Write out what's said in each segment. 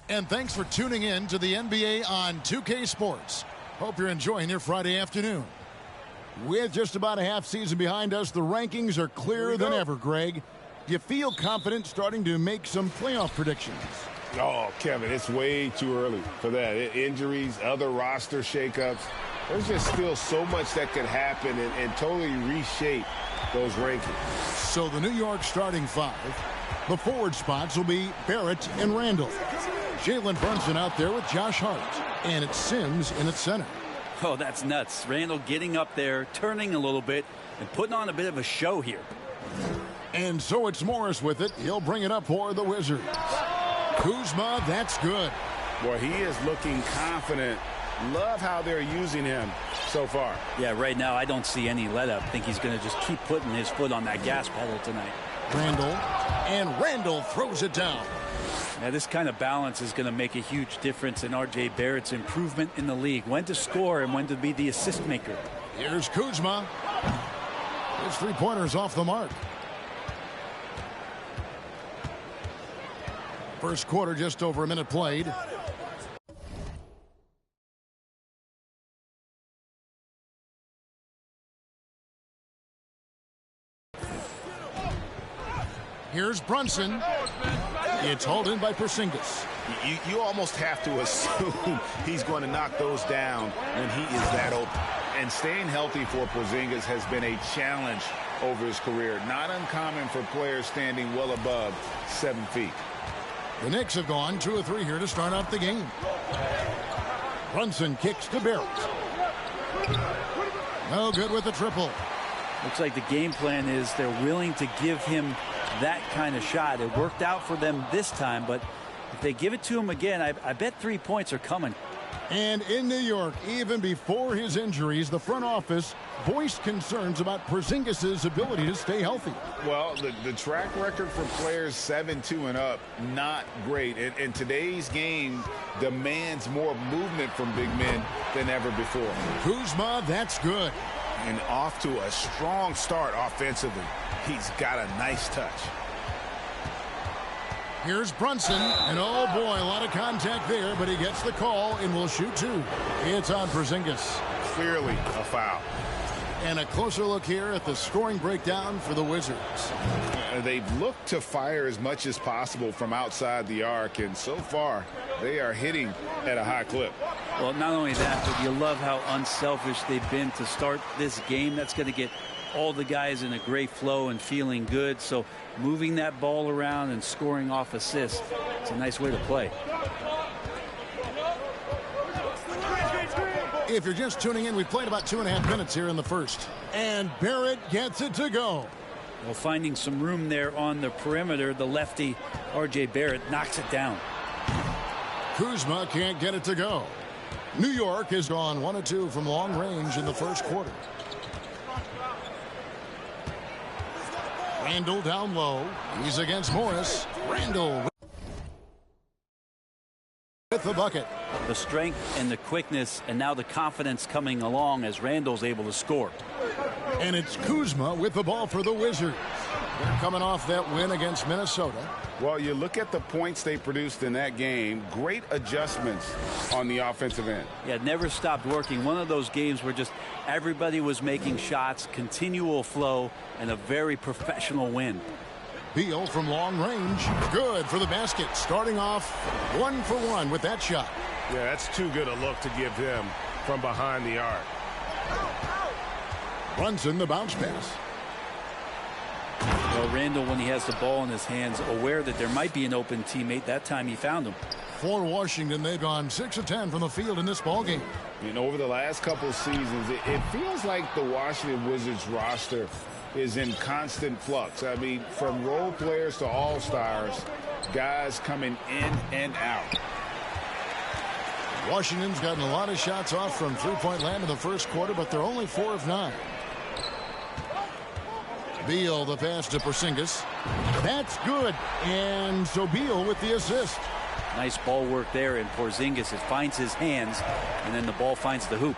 And thanks for tuning in to the NBA on 2K Sports. Hope you're enjoying your Friday afternoon. With just about a half season behind us, the rankings are clearer than ever, Greg. Do you feel confident starting to make some playoff predictions? Oh, Kevin, it's way too early for that. Injuries, other roster shakeups. There's just still so much that could happen and totally reshape those rankings. So the New York starting five. The forward spots will be Barrett and Randall. Jalen Brunson out there with Josh Hart. And it's Sims in at center. Oh, that's nuts. Randall getting up there, turning a little bit, and putting on a bit of a show here. And so it's Morris with it. He'll bring it up for the Wizards. Kuzma, that's good. Boy, he is looking confident. Love how they're using him so far. Yeah, right now I don't see any let-up. I think he's going to just keep putting his foot on that gas pedal tonight. Randall throws it down. Now, this kind of balance is going to make a huge difference in R.J. Barrett's improvement in the league. When to score and when to be the assist maker. Here's Kuzma. His three-pointer's off the mark. First quarter, just over a minute played. Here's Brunson. It's hauled in by Porzingis. You almost have to assume he's going to knock those down when he is that open. And staying healthy for Porzingis has been a challenge over his career. Not uncommon for players standing well above 7 feet. The Knicks have gone 2 of 3 here to start out the game. Brunson kicks to Barrett. No good with the triple. Looks like the game plan is they're willing to give him that kind of shot. It worked out for them this time, but if they give it to him again, I bet 3 points are coming. And in New York, even before his injuries, the front office voiced concerns about Porzingis' ability to stay healthy. Well, the track record for players 7-2 and up, not great. And today's game demands more movement from big men than ever before. Kuzma, that's good. And off to a strong start offensively. He's got a nice touch. Here's Brunson, and oh boy, a lot of contact there, but he gets the call and will shoot 2. It's on Porzingis. Clearly a foul. And a closer look here at the scoring breakdown for the Wizards. They've looked to fire as much as possible from outside the arc, and so far they are hitting at a high clip. Well, not only that, but you love how unselfish they've been to start this game. That's going to get all the guys in a great flow and feeling good. So moving that ball around and scoring off assists, it's a nice way to play. If you're just tuning in, we've played about 2.5 minutes here in the first. And Barrett gets it to go. Well, finding some room there on the perimeter, the lefty R.J. Barrett knocks it down. Kuzma can't get it to go. New York has gone 1 of 2 from long range in the first quarter. Randall down low. He's against Morris. Randall with the bucket. The strength and the quickness and now the confidence coming along as Randall's able to score. And it's Kuzma with the ball for the Wizards. They're coming off that win against Minnesota. Well, you look at the points they produced in that game. Great adjustments on the offensive end. Yeah, it never stopped working. One of those games where just everybody was making shots, continual flow, and a very professional win. Beal from long range. Good for the basket. Starting off 1 for 1 with that shot. Yeah, that's too good a look to give him from behind the arc. Brunson, the bounce pass. Well, Randall, when he has the ball in his hands, aware that there might be an open teammate. That time he found him. For Washington, they've gone 6 of 10 from the field in this ballgame. Over the last couple of seasons, it feels like the Washington Wizards roster is in constant flux. I mean, from role players to all-stars, guys coming in and out. Washington's gotten a lot of shots off from three-point land in the first quarter, but they're only 4 of 9. Beal, the pass to Porzingis. That's good. And so Beal with the assist. Nice ball work there, and Porzingis, it finds his hands, and then the ball finds the hoop.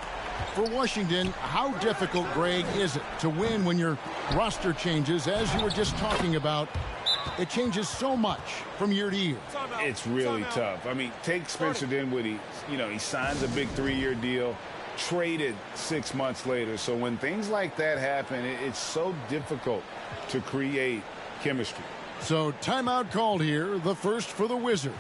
For Washington, how difficult, Greg, is it to win when your roster changes, as you were just talking about? It changes so much from year to year. It's really tough. I mean, take Spencer Dinwiddie. He signs a big 3-year deal, traded 6 months later. So when things like that happen, it's so difficult to create chemistry. So timeout called here, the first for the Wizards.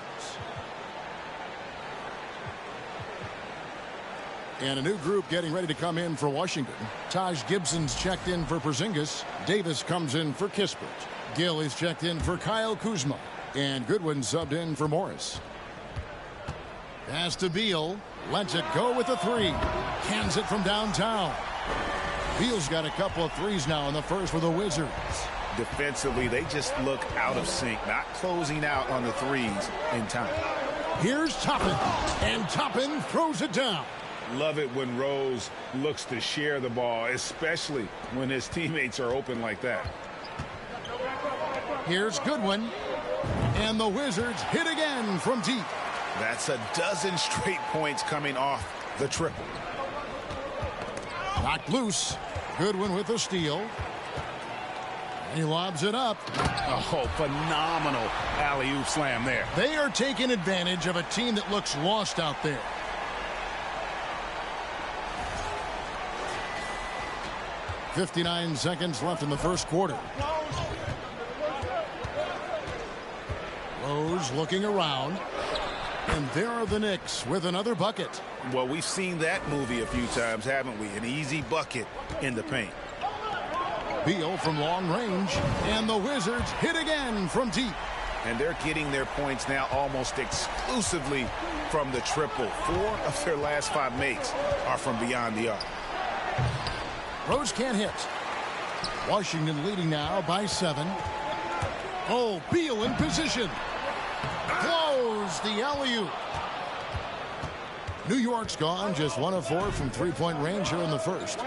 And a new group getting ready to come in for Washington. Taj Gibson's checked in for Porzingis. Davis comes in for Kispert. Gill is checked in for Kyle Kuzma. And Goodwin subbed in for Morris. Pass to Beal. Lets it go with a three. Cans it from downtown. Beal's got a couple of threes now in the first for the Wizards. Defensively, they just look out of sync, not closing out on the threes in time. Here's Toppin. And Toppin throws it down. Love it when Rose looks to share the ball, especially when his teammates are open like that. Here's Goodwin. And the Wizards hit again from deep. That's a dozen straight points coming off the triple. Knocked loose. Goodwin with a steal. He lobs it up. Oh, phenomenal alley-oop slam there. They are taking advantage of a team that looks lost out there. .59 seconds left in the first quarter. Rose looking around. And there are the Knicks with another bucket. Well, we've seen that movie a few times, haven't we? An easy bucket in the paint. Beal from long range. And the Wizards hit again from deep. And they're getting their points now almost exclusively from the triple. 4 of their last 5 makes are from beyond the arc. Rose can't hit. Washington leading now by 7. Oh, Beal in position. Close the alley-oop. New York's gone just 1 of 4 from three-point range here in the first.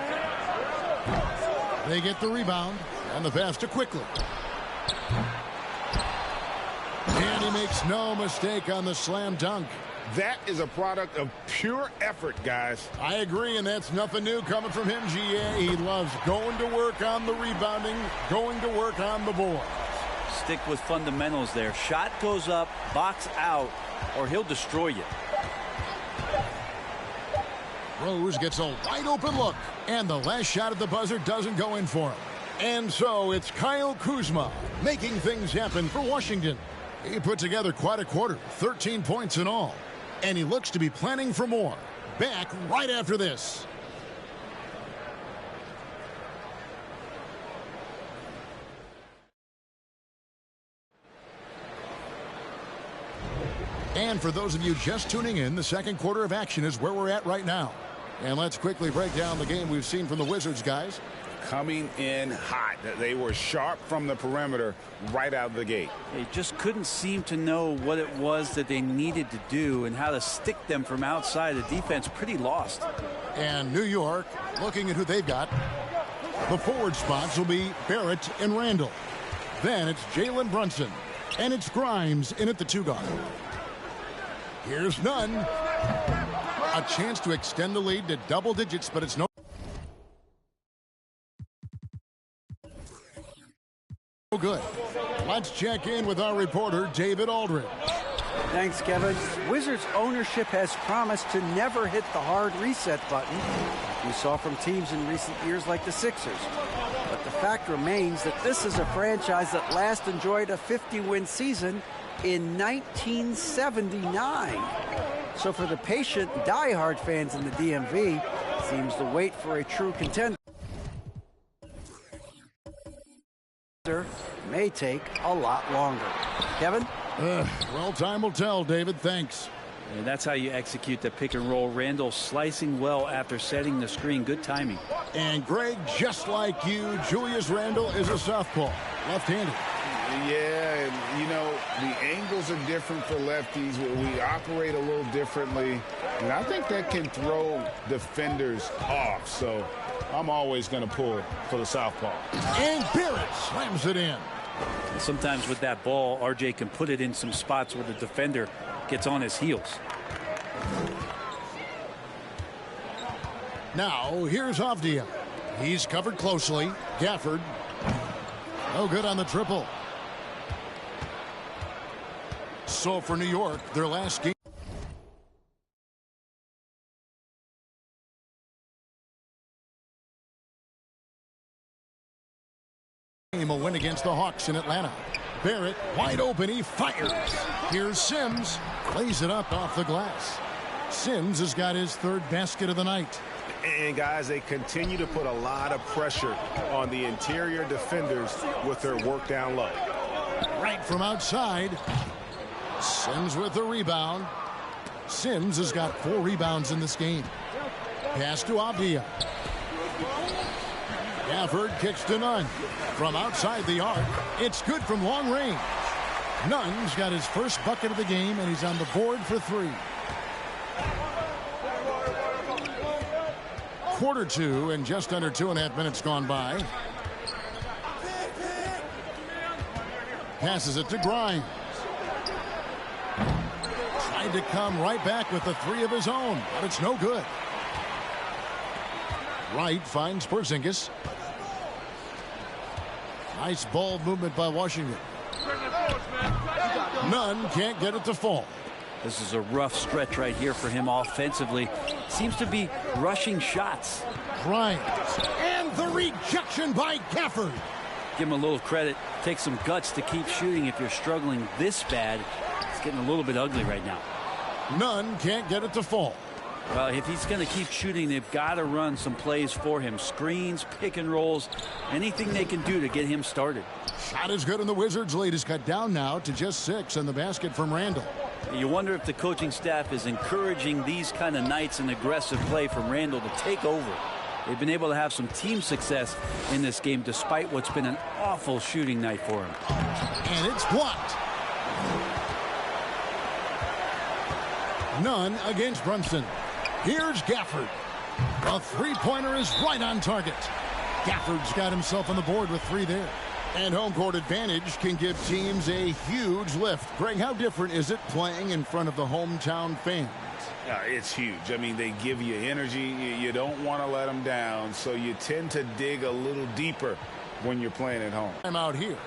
They get the rebound and the pass to Quickly. And he makes no mistake on the slam dunk. That is a product of pure effort, guys. I agree, and that's nothing new coming from him, GA. He loves going to work on the rebounding, going to work on the board. Stick with fundamentals there. Shot goes up, box out, or he'll destroy you. Rose gets a wide open look, and the last shot at the buzzer doesn't go in for him. And so it's Kyle Kuzma making things happen for Washington. He put together quite a quarter, 13 points in all. And he looks to be planning for more. Back right after this. And for those of you just tuning in, the second quarter of action is where we're at right now. And let's quickly break down the game we've seen from the Wizards, guys. Coming in hot. They were sharp from the perimeter right out of the gate. They just couldn't seem to know what it was that they needed to do and how to stick them from outside. The defense pretty lost. And New York, looking at who they've got. The forward spots will be Barrett and Randall. Then it's Jalen Brunson. And it's Grimes in at the 2 guard. Here's Nunn. A chance to extend the lead to double digits, but it's no good. Let's check in with our reporter, David Aldridge. Thanks, Kevin. Wizards ownership has promised to never hit the hard reset button we saw from teams in recent years like the Sixers. But the fact remains that this is a franchise that last enjoyed a 50-win season in 1979. So for the patient, diehard fans in the DMV, seems the wait for a true contender may take a lot longer. Kevin? Well, time will tell, David. Thanks. And that's how you execute the pick and roll. Randall slicing well after setting the screen. Good timing. And Greg, just like you, Julius Randle is a southpaw, left-handed. Yeah, and you know, the angles are different for lefties. We operate a little differently. And I think that can throw defenders off. So I'm always going to pull for the southpaw. And Barrett slams it in. Sometimes with that ball, RJ can put it in some spots where the defender gets on his heels. Now, here's Avdia. He's covered closely. Gafford. No good on the triple. So for New York, their last game. A win against the Hawks in Atlanta. Barrett wide open. He fires. Here's Sims. Lays it up off the glass. Sims has got his third basket of the night. And guys, they continue to put a lot of pressure on the interior defenders with their work down low. Right from outside. Sims with the rebound. Sims has got 4 rebounds in this game. Pass to Abdia. Gafford kicks to Nunn. From outside the arc, it's good from long range. Nunn's got his first bucket of the game, and he's on the board for 3. Quarter 2, and just under 2.5 minutes gone by. Passes it to Grimes. Tried to come right back with the 3 of his own, but it's no good. Wright finds Porzingis. Nice ball movement by Washington. Nunn can't get it to fall. This is a rough stretch right here for him offensively. Seems to be rushing shots. Grimes. And the rejection by Gafford. Give him a little credit. Take some guts to keep shooting if you're struggling this bad. It's getting a little bit ugly right now. Nunn can't get it to fall. Well, if he's going to keep shooting, they've got to run some plays for him. Screens, pick and rolls, anything they can do to get him started. Shot is good, and the Wizards' lead is cut down now to just 6 in the basket from Randall. You wonder if the coaching staff is encouraging these kind of nights and aggressive play from Randall to take over. They've been able to have some team success in this game despite what's been an awful shooting night for him. And it's blocked. Nunn against Brunson. Here's Gafford. A 3-pointer is right on target. Gafford's got himself on the board with 3 there. And home court advantage can give teams a huge lift. Greg, how different is it playing in front of the hometown fans? It's huge. I mean, they give you energy. You don't want to let them down, so you tend to dig a little deeper when you're playing at home. I'm out here.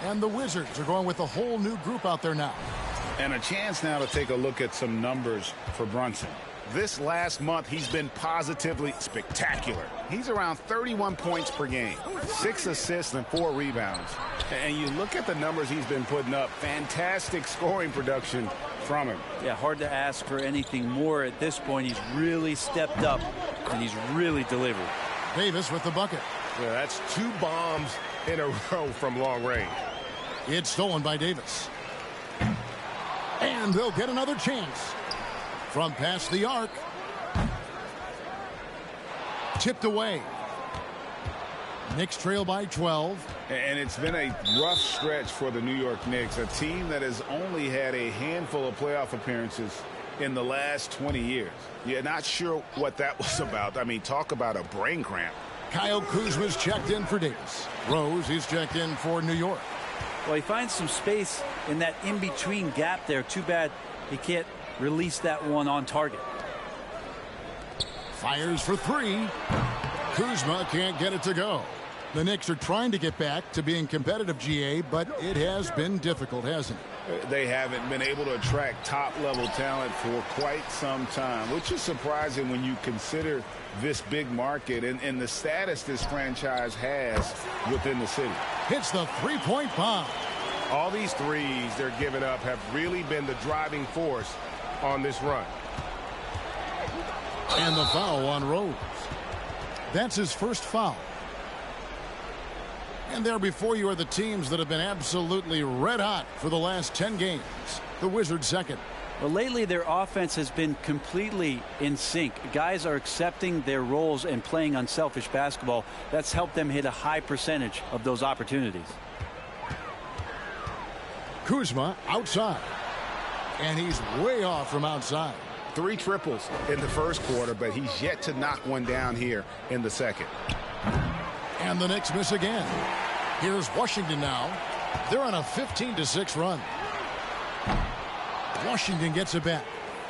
And the Wizards are going with a whole new group out there now. And a chance now to take a look at some numbers for Brunson. This last month, he's been positively spectacular. He's around 31 points per game, 6 assists and 4 rebounds. And you look at the numbers he's been putting up, fantastic scoring production from him. Yeah, hard to ask for anything more at this point. He's really stepped up, and he's really delivered. Davis with the bucket. Yeah, that's 2 bombs in a row from long range. It's stolen by Davis. And they'll get another chance. From past the arc. Tipped away. Knicks trail by 12. And it's been a rough stretch for the New York Knicks, a team that has only had a handful of playoff appearances in the last 20 years. You're not sure what that was about. I mean, talk about a brain cramp. Kyle Kuzma's checked in for Davis. Rose is checked in for New York. Well, he finds some space in that in-between gap there. Too bad he can't release that one on target. Fires for 3. Kuzma can't get it to go. The Knicks are trying to get back to being competitive, GA, but it has been difficult, hasn't it? They haven't been able to attract top-level talent for quite some time, which is surprising when you consider this big market and the status this franchise has within the city. Hits the 3-point bomb. All these threes they're giving up have really been the driving force on this run. And the foul on Rose. That's his first foul. And there before you are the teams that have been absolutely red hot for the last 10 games. The Wizards second. Well, lately their offense has been completely in sync. Guys are accepting their roles and playing unselfish basketball. That's helped them hit a high percentage of those opportunities. Kuzma outside. And he's way off from outside. 3 triples in the first quarter, but he's yet to knock one down here in the second. And the Knicks miss again. Here's Washington now. They're on a 15-6 run. Washington gets it back.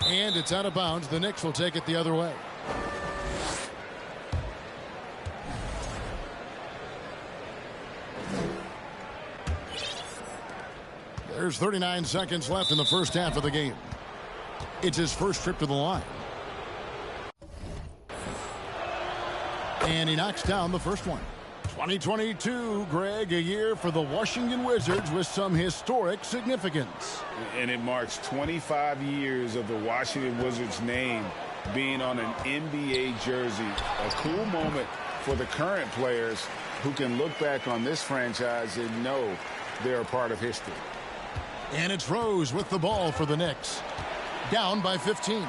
And it's out of bounds. The Knicks will take it the other way. There's 39 seconds left in the first half of the game. It's his first trip to the line. And he knocks down the first one. 2022, Greg, a year for the Washington Wizards with some historic significance. And it marks 25 years of the Washington Wizards name being on an NBA jersey. A cool moment for the current players who can look back on this franchise and know they're a part of history. And it's Rose with the ball for the Knicks. Down by 15.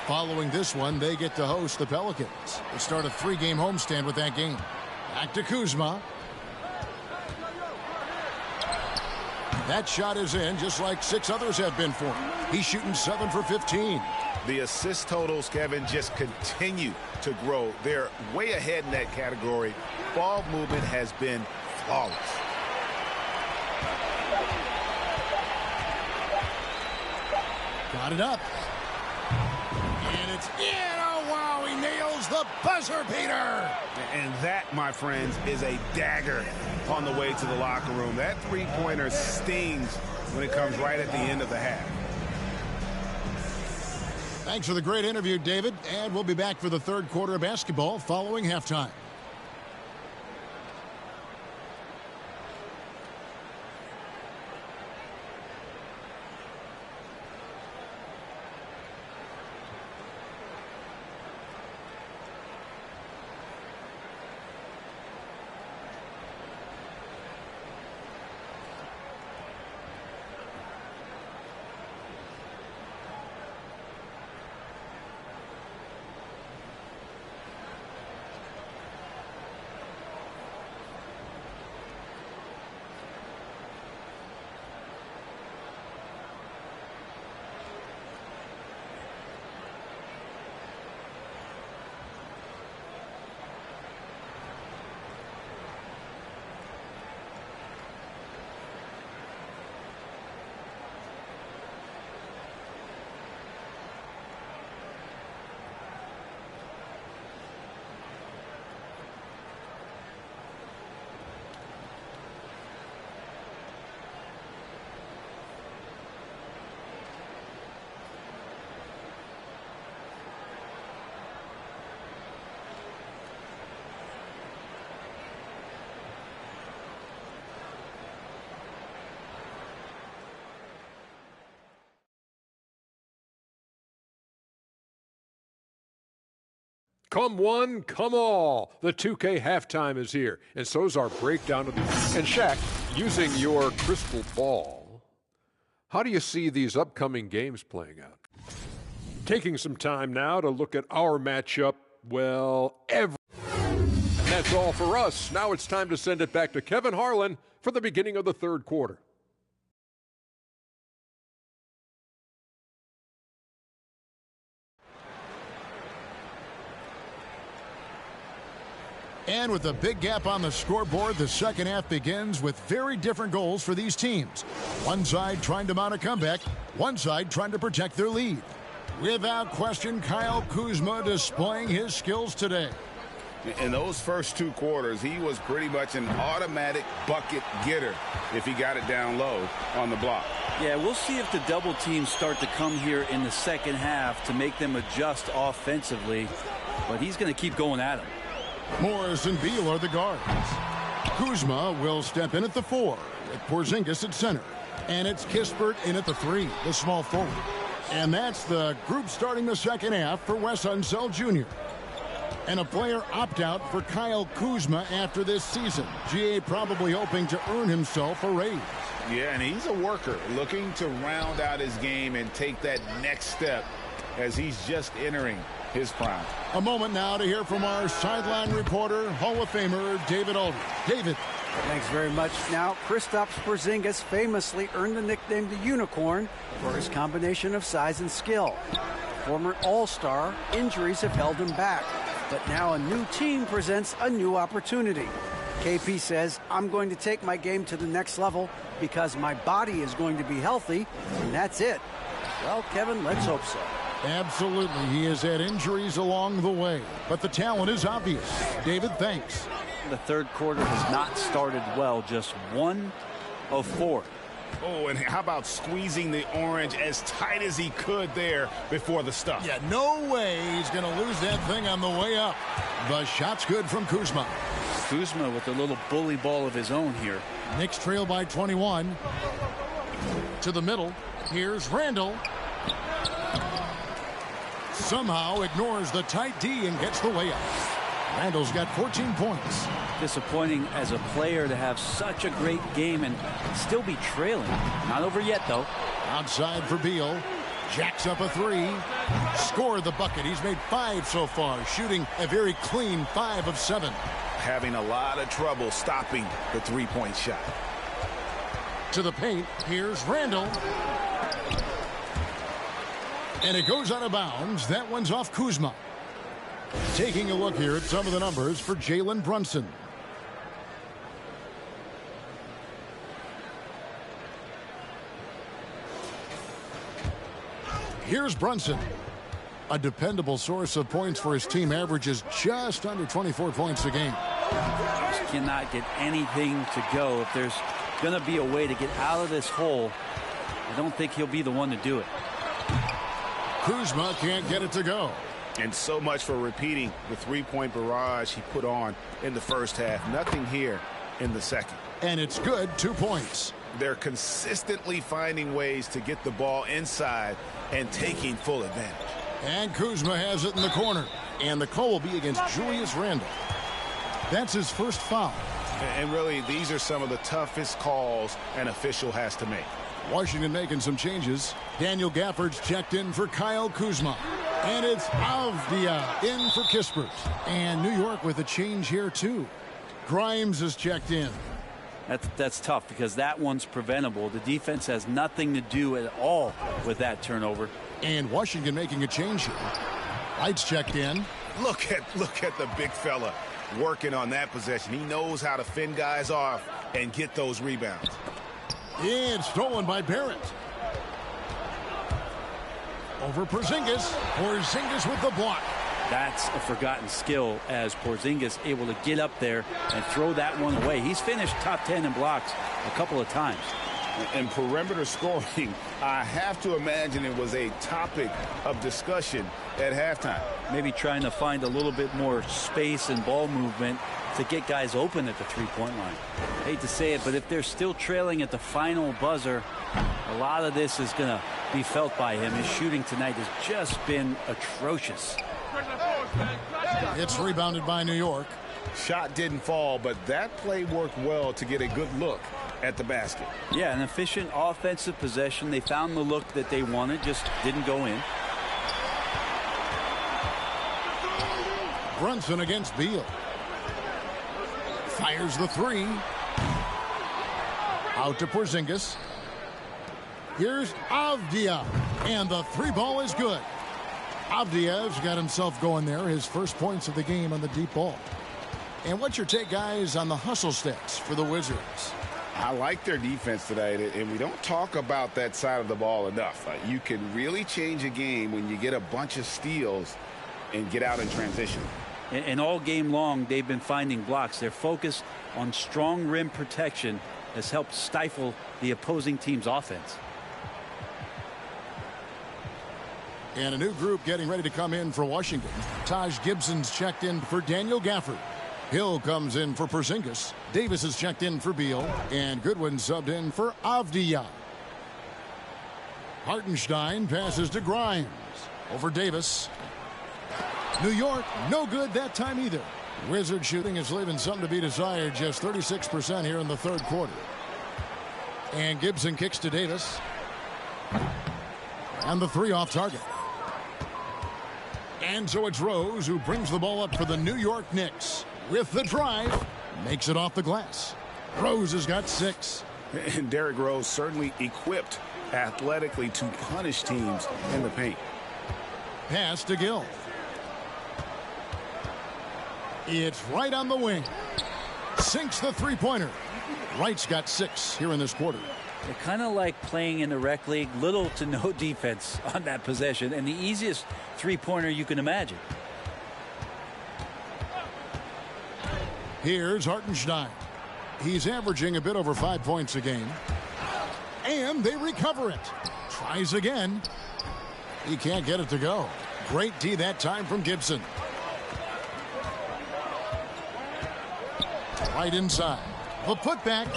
Following this one, they get to host the Pelicans. They start a 3-game homestand with that game. Back to Kuzma. That shot is in, just like 6 others have been for him. He's shooting 7 for 15. The assist totals, Kevin, just continue to grow. They're way ahead in that category. Ball movement has been flawless. Got it up. And it's in. Oh, wow, he nails the buzzer beater. And that, my friends, is a dagger on the way to the locker room. That three-pointer stings when it comes right at the end of the half. Thanks for the great interview, David. And we'll be back for the third quarter of basketball following halftime. Come one, come all. The 2K halftime is here, and so's our breakdown of the... And Shaq, using your crystal ball, how do you see these upcoming games playing out? Taking some time now to look at our matchup, well, And that's all for us. Now it's time to send it back to Kevin Harlan for the beginning of the third quarter. And with a big gap on the scoreboard, the second half begins with very different goals for these teams. One side trying to mount a comeback, one side trying to protect their lead. Without question, Kyle Kuzma displaying his skills today. In those first 2 quarters, he was pretty much an automatic bucket getter if he got it down low on the block. Yeah, we'll see if the double teams start to come here in the second half to make them adjust offensively, but he's going to keep going at him. Morris and Beal are the guards. Kuzma will step in at the 4 with Porzingis at center. And it's Kispert in at the 3, the small forward. And that's the group starting the second half for Wes Unseld Jr. And a player opt-out for Kyle Kuzma after this season. GA probably hoping to earn himself a raise. Yeah, and he's a worker looking to round out his game and take that next step as he's just entering his prime. A moment now to hear from our sideline reporter, Hall of Famer David Aldridge. David. Thanks very much. Now, Kristaps Porzingis famously earned the nickname the Unicorn for his combination of size and skill. Former All-Star, injuries have held him back. But now a new team presents a new opportunity. KP says, I'm going to take my game to the next level because my body is going to be healthy, and that's it. Well, Kevin, let's hope so. Absolutely. He has had injuries along the way, but the talent is obvious. David, thanks. The third quarter has not started well, just 1 of 4. Oh, and how about squeezing the orange as tight as he could there before the stuff? Yeah, no way he's going to lose that thing on the way up. The shot's good from Kuzma. Kuzma with a little bully ball of his own here. Knicks trail by 21. To the middle. Here's Randall. Somehow ignores the tight D and gets the way up. Randall's got 14 points. Disappointing as a player to have such a great game and still be trailing. Not over yet, though. Outside for Beal. Jacks up a three. Scored the bucket. He's made 5 so far, shooting a very clean 5 of 7. Having a lot of trouble stopping the three-point shot. To the paint. Here's Randall. And it goes out of bounds. That one's off Kuzma. Taking a look here at some of the numbers for Jalen Brunson. Here's Brunson. A dependable source of points for his team, averages just under 24 points a game. Just cannot get anything to go. If there's going to be a way to get out of this hole, I don't think he'll be the one to do it. Kuzma can't get it to go. And so much for repeating the three-point barrage he put on in the first half. Nothing here in the second. And it's good, 2 points. They're consistently finding ways to get the ball inside and taking full advantage. And Kuzma has it in the corner. And the call will be against Julius Randle. That's his first foul. And really, these are some of the toughest calls an official has to make. Washington making some changes. Daniel Gafford's checked in for Kyle Kuzma. And it's Avdia in for Kispert. And New York with a change here, too. Grimes is checked in. That's tough because that one's preventable. The defense has nothing to do at all with that turnover. And Washington making a change here. Wright's checked in. Look at the big fella working on that possession. He knows how to fend guys off and get those rebounds. And stolen by Barrett. Over Porzingis. Porzingis with the block. That's a forgotten skill as Porzingis able to get up there and throw that one away. He's finished top 10 in blocks a couple of times. And perimeter scoring, I have to imagine it was a topic of discussion at halftime. Maybe trying to find a little bit more space and ball movement to get guys open at the three-point line. Hate to say it, but if they're still trailing at the final buzzer, a lot of this is going to be felt by him. His shooting tonight has just been atrocious. It's rebounded by New York. Shot didn't fall, but that play worked well to get a good look at the basket. Yeah, an efficient offensive possession. They found the look that they wanted, just didn't go in. Brunson against Beal. Fires the three. Out to Porzingis. Here's Avdia. And the three ball is good. Avdia's got himself going there. His first points of the game on the deep ball. And what's your take, guys, on the hustle stats for the Wizards? I like their defense tonight, and we don't talk about that side of the ball enough. You can really change a game when you get a bunch of steals and get out in transition. And all game long, they've been finding blocks. Their focus on strong rim protection has helped stifle the opposing team's offense. And a new group getting ready to come in for Washington. Taj Gibson's checked in for Daniel Gafford. Hill comes in for Porzingis. Davis is checked in for Beal. And Goodwin subbed in for Avdia. Hartenstein passes to Grimes. Over Davis. New York, no good that time either. Wizard shooting is leaving something to be desired. Just 36% here in the third quarter. And Gibson kicks to Davis. And the three off target. And so it's Rose who brings the ball up for the New York Knicks. With the drive, makes it off the glass. Rose has got 6. And Derrick Rose certainly equipped athletically to punish teams in the paint. Pass to Gill. It's Wright on the wing. Sinks the three-pointer. Wright's got 6 here in this quarter. They're kind of like playing in the rec league, little to no defense on that possession, and the easiest three-pointer you can imagine. Here's Hartenstein. He's averaging a bit over 5 points a game. And they recover it. Tries again. He can't get it to go. Great D that time from Gibson. Right inside. The putback.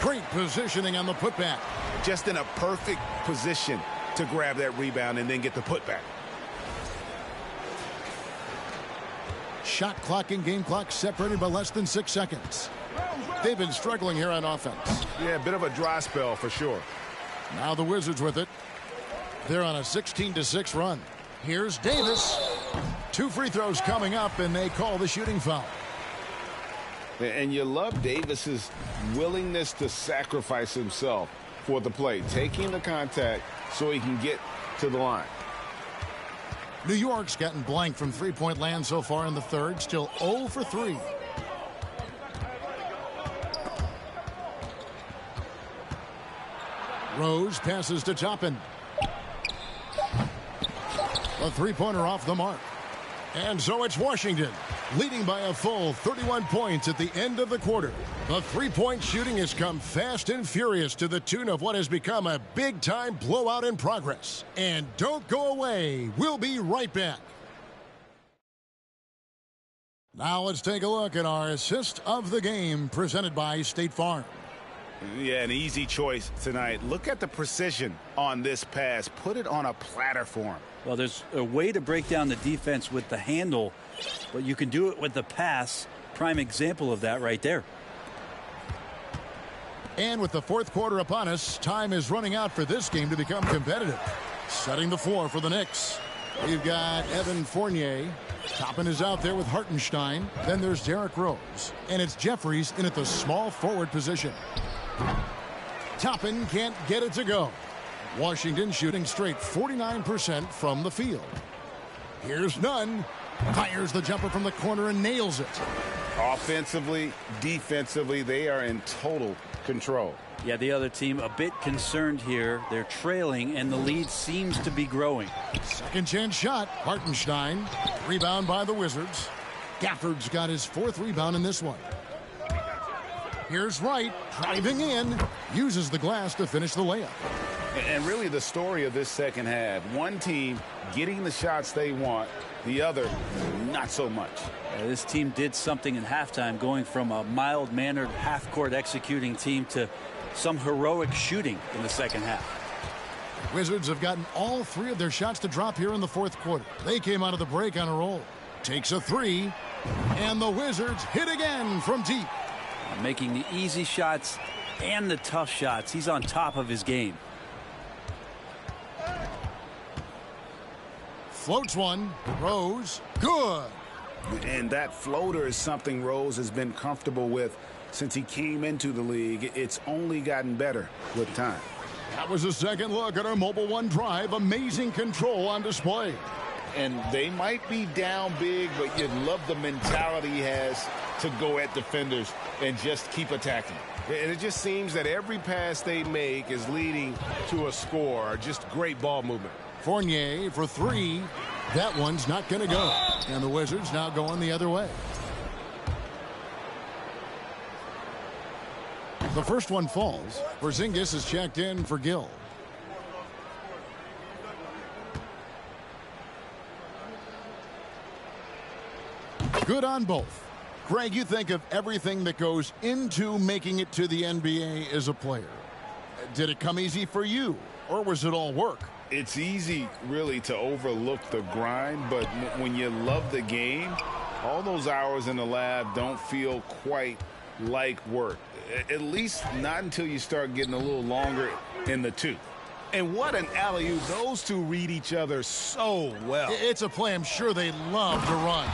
Great positioning on the putback. Just in a perfect position to grab that rebound and then get the putback. Shot clock and game clock separated by less than 6 seconds. They've been struggling here on offense. Yeah, a bit of a dry spell for sure. Now the Wizards with it. They're on a 16-6 run. Here's Davis. 2 free throws coming up, and they call the shooting foul. And you love Davis's willingness to sacrifice himself for the play, taking the contact so he can get to the line. New York's gotten blank from three-point land so far in the third, still 0 for 3. Rose passes to Toppin. A three-pointer off the mark. And so it's Washington, leading by a full 31 points at the end of the quarter. The three-point shooting has come fast and furious to the tune of what has become a big-time blowout in progress. And don't go away. We'll be right back. Now let's take a look at our assist of the game presented by State Farm. Yeah, an easy choice tonight. Look at the precision on this pass. Put it on a platter for him. Well, there's a way to break down the defense with the handle, but you can do it with the pass. Prime example of that right there. And with the fourth quarter upon us, time is running out for this game to become competitive. Setting the floor for the Knicks. We've got Evan Fournier. Toppin is out there with Hartenstein. Then there's Derrick Rose. And it's Jeffries in at the small forward position. Toppin can't get it to go. Washington shooting straight 49% from the field. Here's Nunn. Fires the jumper from the corner and nails it. Offensively, defensively, they are in total control. Yeah, the other team a bit concerned here. They're trailing, and the lead seems to be growing. Second chance shot. Hartenstein. Rebound by the Wizards. Gafford's got his 4th rebound in this one. Here's Wright, driving in, uses the glass to finish the layup. And really the story of this second half, one team getting the shots they want, the other not so much. This team did something in halftime, going from a mild-mannered half-court executing team to some heroic shooting in the second half. Wizards have gotten all 3 of their shots to drop here in the fourth quarter. They came out of the break on a roll. Takes a 3, and the Wizards hit again from deep. Making the easy shots and the tough shots. He's on top of his game. Floats one. Rose. Good. And that floater is something Rose has been comfortable with since he came into the league. It's only gotten better with time. That was a second look at our Mobile One drive. Amazing control on display. And they might be down big, but you love the mentality he has to go at defenders and just keep attacking. And it just seems that every pass they make is leading to a score. Just great ball movement. Fournier for 3. That one's not going to go. And the Wizards now going the other way. The first one falls. Porzingis is checked in for Gill. Good on both. Greg, you think of everything that goes into making it to the NBA as a player. Did it come easy for you, or was it all work? It's easy, really, to overlook the grind, but when you love the game, all those hours in the lab don't feel quite like work. At least not until you start getting a little longer in the tooth. And what an alley-oop. Those two read each other so well. It's a play I'm sure they love to run.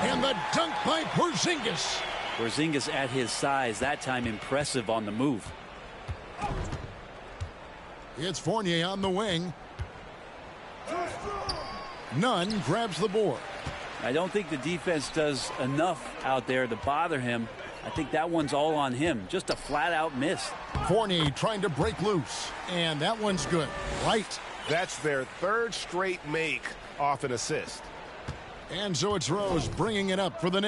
And the dunk by Porzingis. Porzingis at his size, that time impressive on the move. It's Fournier on the wing. Nunn grabs the board. I don't think the defense does enough out there to bother him. I think that one's all on him. Just a flat-out miss. Fournier trying to break loose. And that one's good. Right. That's their 3rd straight make off an assist. And so it's Rose bringing it up for the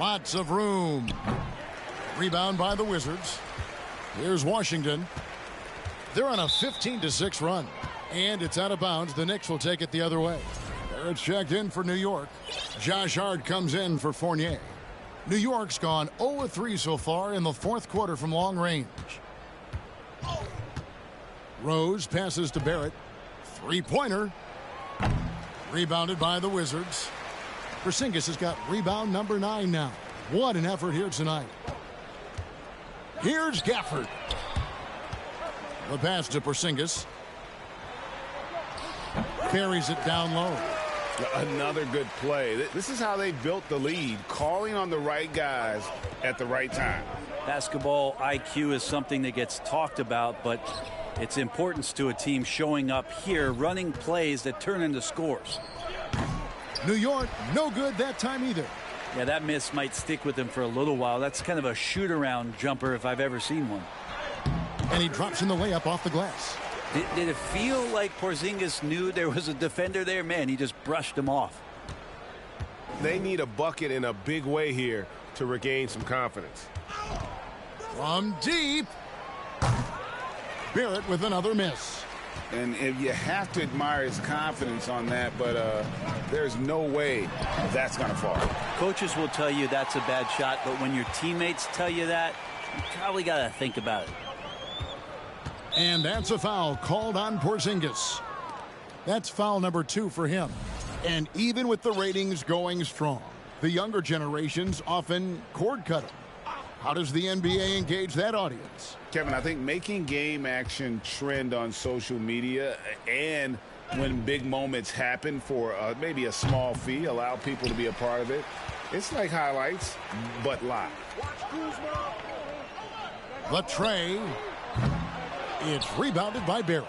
Lots of room. Rebound by the Wizards. Here's Washington. They're on a 15-6 run. And it's out of bounds. The Knicks will take it the other way. Barrett's checked in for New York. Josh Hart comes in for Fournier. New York's gone 0-3 so far in the fourth quarter from long range. Rose passes to Barrett. Three-pointer. Rebounded by the Wizards. Porzingis has got rebound number 9 now. What an effort here tonight. Here's Gafford. The pass to Porzingis. Carries it down low. Another good play. This is how they built the lead, calling on the right guys at the right time. Basketball IQ is something that gets talked about, but its importance to a team showing up here, running plays that turn into scores. New York, no good that time either. Yeah, that miss might stick with him for a little while. That's kind of a shoot-around jumper if I've ever seen one. And he drops in the layup off the glass. Did it feel like Porzingis knew there was a defender there? Man, he just brushed him off. They need a bucket in a big way here to regain some confidence. From deep. Barrett with another miss. And if you have to admire his confidence on that, but there's no way that's going to fall. Coaches will tell you that's a bad shot, but when your teammates tell you that, you probably got to think about it. And that's a foul called on Porzingis. That's foul number 2 for him. And even with the ratings going strong, the younger generations often cord cut him. How does the NBA engage that audience? Kevin, I think making game action trend on social media and when big moments happen for maybe a small fee, allow people to be a part of it. It's like highlights, but live. The tray. It's rebounded by Barrett.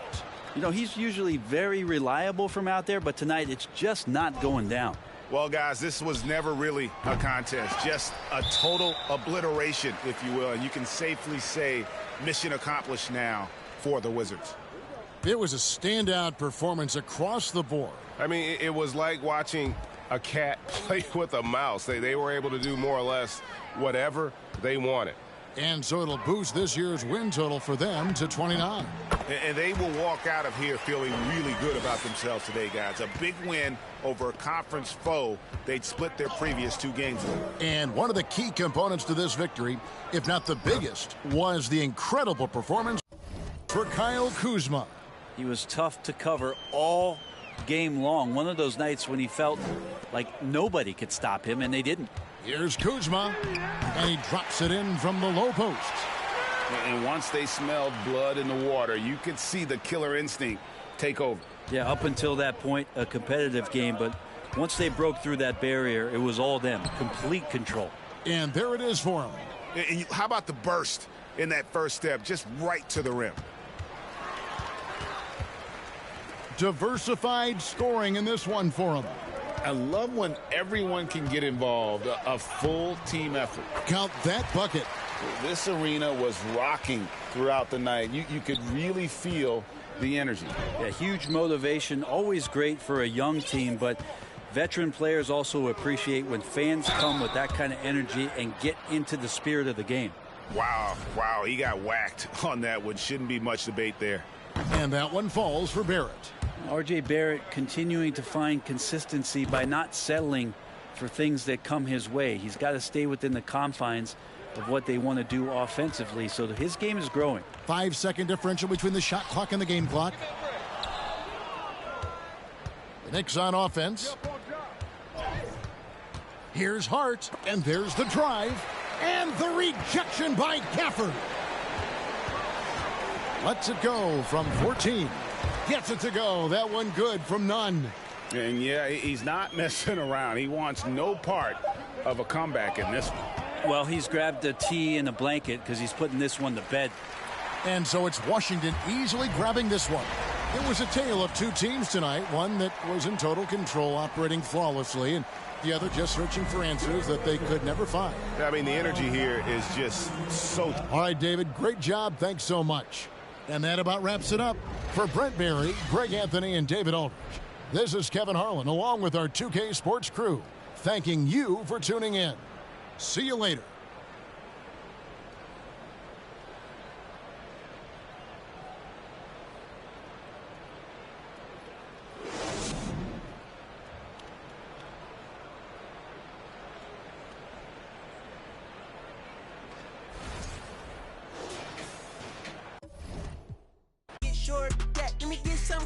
You know, he's usually very reliable from out there, but tonight it's just not going down. Well, guys, this was never really a contest, just a total obliteration, if you will. And you can safely say mission accomplished now for the Wizards. It was a standout performance across the board. I mean, it was like watching a cat play with a mouse. They were able to do more or less whatever they wanted. And so it'll boost this year's win total for them to 29. And they will walk out of here feeling really good about themselves today, guys. A big win over a conference foe they'd split their previous 2 games with. And one of the key components to this victory, if not the biggest, was the incredible performance for Kyle Kuzma. He was tough to cover all game long. One of those nights when he felt like nobody could stop him, and they didn't. Here's Kuzma, and he drops it in from the low post. And once they smelled blood in the water, you could see the killer instinct take over. Yeah, up until that point, a competitive game, but once they broke through that barrier, it was all them. Complete control. And there it is for him. And how about the burst in that first step, just right to the rim? Diversified scoring in this one for him. I love when everyone can get involved, a full team effort. Count that bucket. This arena was rocking throughout the night. You could really feel the energy. Yeah, huge motivation, always great for a young team, but veteran players also appreciate when fans come with that kind of energy and get into the spirit of the game. Wow, he got whacked on that one. Shouldn't be much debate there. And that one falls for Barrett. R.J. Barrett continuing to find consistency by not settling for things that come his way. He's got to stay within the confines of what they want to do offensively, so that his game is growing. 5-second differential between the shot clock and the game clock. The Knicks on offense. Here's Hart, and there's the drive, and the rejection by Gafford. Lets it go from 14. Gets it to go. That one good from none. And yeah, he's not messing around. He wants no part of a comeback in this one. Well, he's grabbed a tee and a blanket because he's putting this one to bed. And so it's Washington easily grabbing this one. It was a tale of 2 teams tonight. One that was in total control, operating flawlessly, and the other just searching for answers that they could never find. I mean, the energy here is just so... All right, David, great job. Thanks so much. And that about wraps it up. For Brent Barry, Greg Anthony, and David Aldridge, this is Kevin Harlan along with our 2K Sports crew, thanking you for tuning in. See you later.